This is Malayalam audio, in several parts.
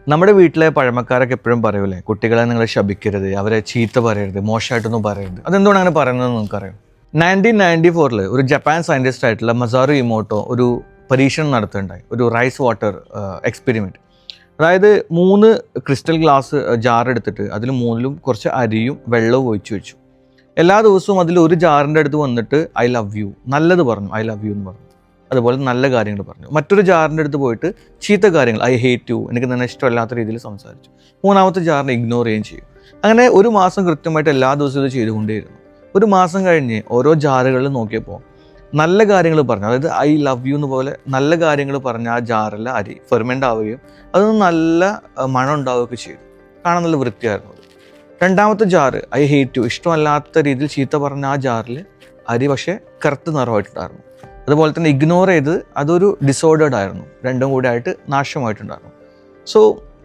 നമ്മുടെ വീട്ടിലെ പഴമക്കാരൊക്കെ എപ്പോഴും പറയൂലേ, കുട്ടികളെ നിങ്ങൾ ശപിക്കരുത്, അവരെ ചീത്ത പറയരുത്, മോശമായിട്ടൊന്നും പറയരുത്. അതെന്തുകൊണ്ട് അങ്ങനെ പറയുന്നത് നിങ്ങൾക്കറിയാം? 1994 ഒരു ജപ്പാൻ സയൻറ്റിസ്റ്റ് ആയിട്ടുള്ള മസാറു ഇമോട്ടോ ഒരു പരീക്ഷണം നടത്തുകയുണ്ടായി, ഒരു റൈസ് വാട്ടർ എക്സ്പെരിമെൻറ്റ്. അതായത് 3 ക്രിസ്റ്റൽ ഗ്ലാസ് ജാർ എടുത്തിട്ട് അതിൽ 3ലും കുറച്ച് അരിയും വെള്ളവും ഒഴിച്ചു വെച്ചു. എല്ലാ ദിവസവും അതിൽ ഒരു ജാറിൻ്റെ അടുത്ത് വന്നിട്ട് ഐ ലവ് യു നല്ലത് പറഞ്ഞു, ഐ ലവ് യു എന്ന് പറഞ്ഞു. അതുപോലെ നല്ല കാര്യങ്ങൾ പറഞ്ഞു. മറ്റൊരു ജാറിൻ്റെ അടുത്ത് പോയിട്ട് ചീത്ത കാര്യങ്ങൾ, ഐ ഹേറ്റ് യു, എനിക്ക് തന്നെ ഇഷ്ടമല്ലാത്ത രീതിയിൽ സംസാരിച്ചു. 3ാമത്തെ ജാറിനെ ഇഗ്നോർ ചെയ്യുകയും ചെയ്യും. അങ്ങനെ ഒരു മാസം കൃത്യമായിട്ട് എല്ലാ ദിവസവും ഇത് ചെയ്തുകൊണ്ടേയിരുന്നു. ഒരു മാസം കഴിഞ്ഞ് ഓരോ ജാറുകളിൽ നോക്കിയപ്പോൾ നല്ല കാര്യങ്ങൾ പറഞ്ഞു, അതായത് ഐ ലവ് യു എന്ന് പോലെ നല്ല കാര്യങ്ങൾ പറഞ്ഞ ആ ജാറിൽ അരി ഫെർമെൻ്റ് ആവുകയും അതൊന്ന് നല്ല മണം ഉണ്ടാവുകയൊക്കെ ചെയ്തു. കാണാൻ നല്ല വൃത്തിയായിരുന്നു അത്. 2ാമത്തെ ജാറ് ഐ ഹേറ്റ് യു, ഇഷ്ടമല്ലാത്ത രീതിയിൽ ചീത്ത പറഞ്ഞ ആ ജാറിൽ അരി പക്ഷേ കറുത്ത നിറമായിട്ടുണ്ടായിരുന്നു. അതുപോലെ തന്നെ ഇഗ്നോർ ചെയ്ത് അതൊരു ഡിസോർഡേഡ് ആയിരുന്നു, രണ്ടും കൂടെ ആയിട്ട് നാശമായിട്ടുണ്ടായിരുന്നു. സോ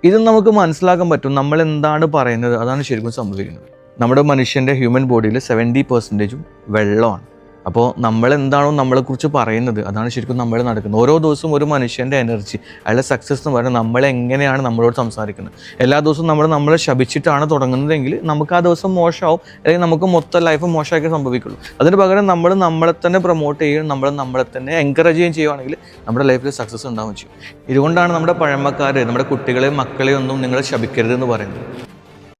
ഇത് നമുക്ക് മനസ്സിലാക്കാൻ പറ്റും, നമ്മൾ എന്താണ് പറയുന്നത് അതാണ് ശരിക്കും സംഭവിക്കുന്നത്. നമ്മുടെ മനുഷ്യൻ്റെ ഹ്യൂമൻ ബോഡിയിൽ 70% വെള്ളമാണ്. അപ്പോൾ നമ്മളെന്താണോ നമ്മളെക്കുറിച്ച് പറയുന്നത് അതാണ് ശരിക്കും നമ്മൾ നടക്കുന്നത്. ഓരോ ദിവസവും ഒരു മനുഷ്യൻ്റെ എനർജി, അയാളുടെ സക്സസ് എന്ന് പറയുന്നത് നമ്മളെങ്ങനെയാണ് നമ്മളോട് സംസാരിക്കുന്നത്. എല്ലാ ദിവസവും നമ്മളെ ശപിച്ചിട്ടാണ് തുടങ്ങുന്നതെങ്കിൽ നമുക്ക് ആ ദിവസം മോശമാവും, അല്ലെങ്കിൽ നമുക്ക് മൊത്തം ലൈഫ് മോശമാക്കി സംഭവിക്കുള്ളൂ. അതിന് പകരം നമ്മളെ തന്നെ പ്രൊമോട്ട് ചെയ്യുകയും നമ്മളെ തന്നെ എൻകറേജ് ചെയ്യുകയും ചെയ്യുവാണെങ്കിൽ നമ്മുടെ ലൈഫിൽ സക്സസ് ഉണ്ടാവുകയും ചെയ്യും. ഇതുകൊണ്ടാണ് നമ്മുടെ പഴമക്കാർ നമ്മുടെ കുട്ടികളെയും മക്കളെയും ഒന്നും നിങ്ങൾ ശപിക്കരുതെന്ന് പറയുന്നത്.